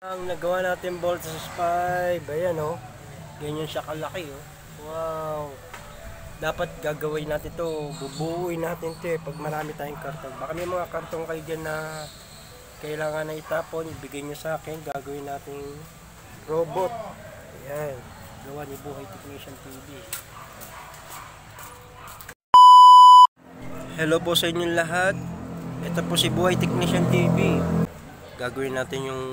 Ang nagawa natin Voltes 5, ayan oh. Ganyan siya kalaki oh. Wow. Dapat gagawin natin to, bubuuin natin to pag marami tayong karton. Baka may mga karton kayo dyan na kailangan na itapon, ibigay nyo sa akin, gagawin natin robot. Ayan, gawa ni Buhay Technician TV. Hello po sa inyong lahat. Ito po si Buhay Technician TV. Gagawin natin yung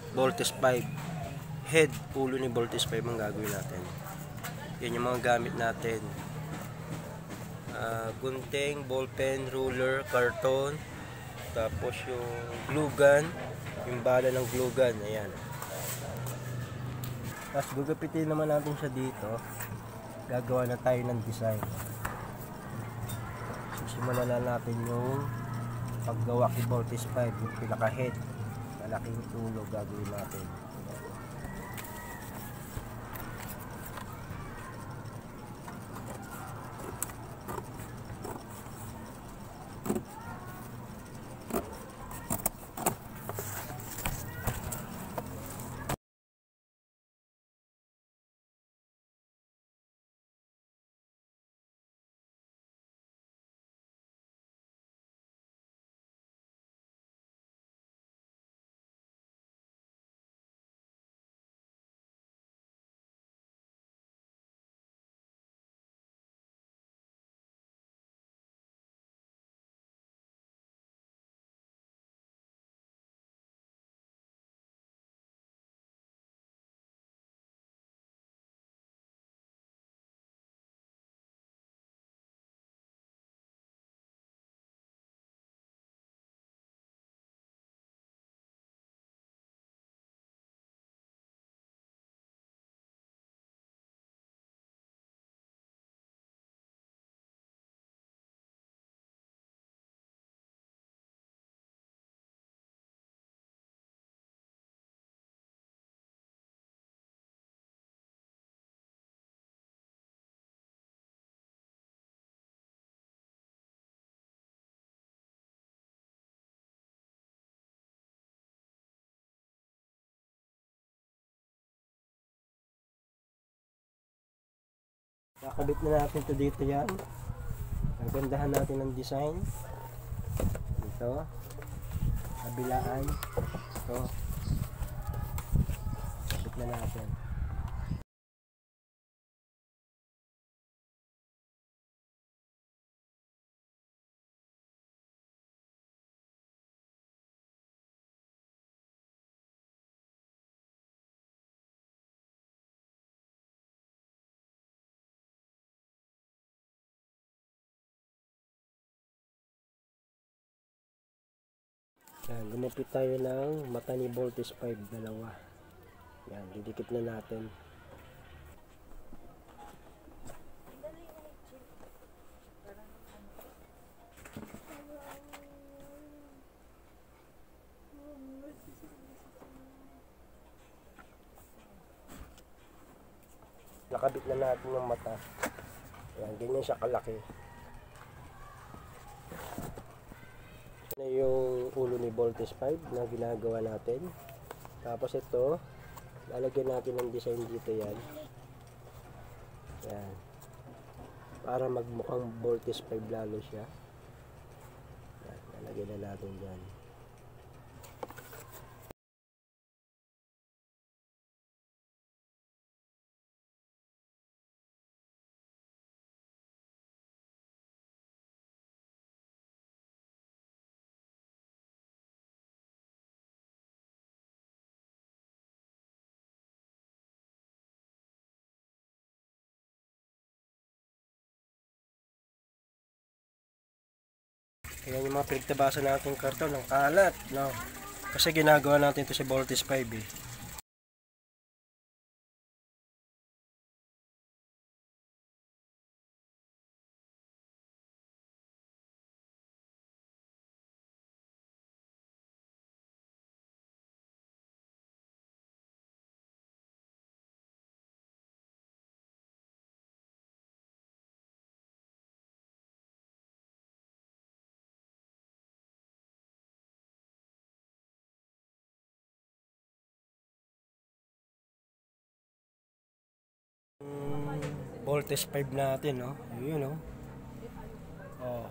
Voltes 5 head, ulo ni Voltes 5 ang gagawin natin. Yan yung mga gamit natin, gunting, ballpen, ruler, karton, tapos yung glue gun, yung bala ng glue gun. Ayan, tapos gugupitin naman natin siya dito. Gagawa na tayo ng design. Simulan na natin yung paggawa kay Voltes 5, yung pinaka head, malaking tulo gagawin natin. Nakabit na natin to dito yan. Nagandahan natin ang design. Dito. Kabilaan. Ito. Kabit na natin. Yan, gumupit tayo ng mata ni Voltes 5, dalawa. Yan, didikit na natin. Nakabit na natin yung mata. Yan, ganyan siya kalaki. Ito na yung ulo ni Voltes 5 na ginagawa natin. Tapos ito, lalagyan natin ng design dito yan. Yan. Para magmukhang Voltes 5 lalo siya. Yan, lalagyan na natin dyan. Ayan yung mga pinagtabasan natin karton ng kalat, no? Kasi ginagawa natin ito si Voltes 5 eh. voltage 5 natin, no? Yun, no? Oh.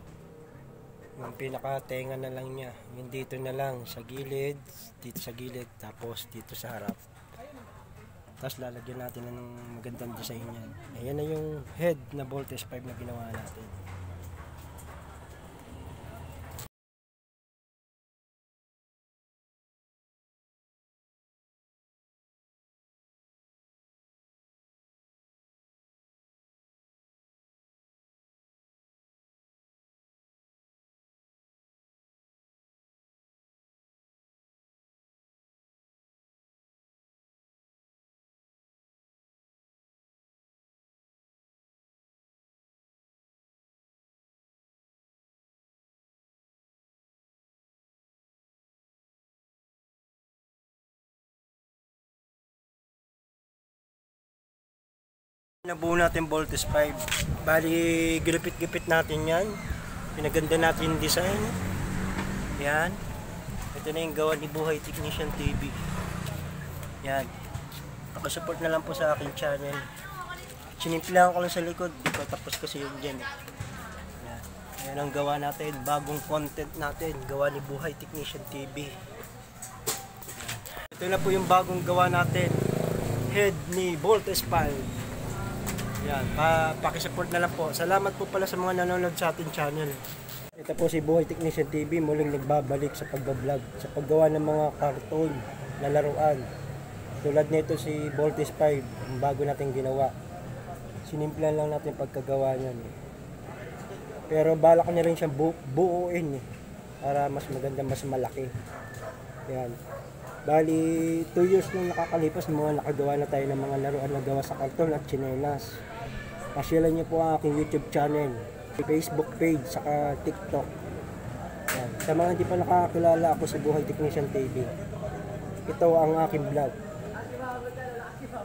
Yung pinaka-tenga na lang niya. Yung dito na lang sa gilid, dito sa gilid, tapos dito sa harap. Tapos lalagyan natin ng magandang design yan. Ayan na yung head na voltage 5 na ginawa natin. Nabuo natin voltage 5. Bali, gilupit-gipit natin yan. Pinaganda natin yung design. Yan. Ito na yung gawa ni Buhay Technician TV. Yan. Pakisupport na lang po sa aking channel. Sinimplihan ko lang sa likod. Di ko tapos kasi yun dyan. Yan. Yan ang gawa natin. Bagong content natin. Gawa ni Buhay Technician TV. Ito na po yung bagong gawa natin. Head ni voltage 5. Yan, pakisupport na lang po. Salamat po pala sa mga nanonood sa ating channel. Ito po si Buhay Technician TV, muling nagbabalik sa pagbablog, sa paggawa ng mga cartoon na laruan. Tulad nito si Voltage 5, ang bago natin ginawa. Sinimplan lang natin pagkagawa niyan. Pero balak niya rin siyang buuin para mas maganda, mas malaki. Yan. Bali, 2 years nung nakakalipas, mga nakagawa na tayo ng mga laruan na gawa sa karton at tsinelas. Pasyalan niyo po ang aking YouTube channel, Facebook page, saka TikTok. Yan. Sa mga hindi pa nakakilala, ako si Buhay Technician TV. Ito ang aking vlog.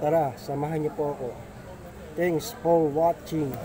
Tara, samahan niyo po ako. Thanks for watching.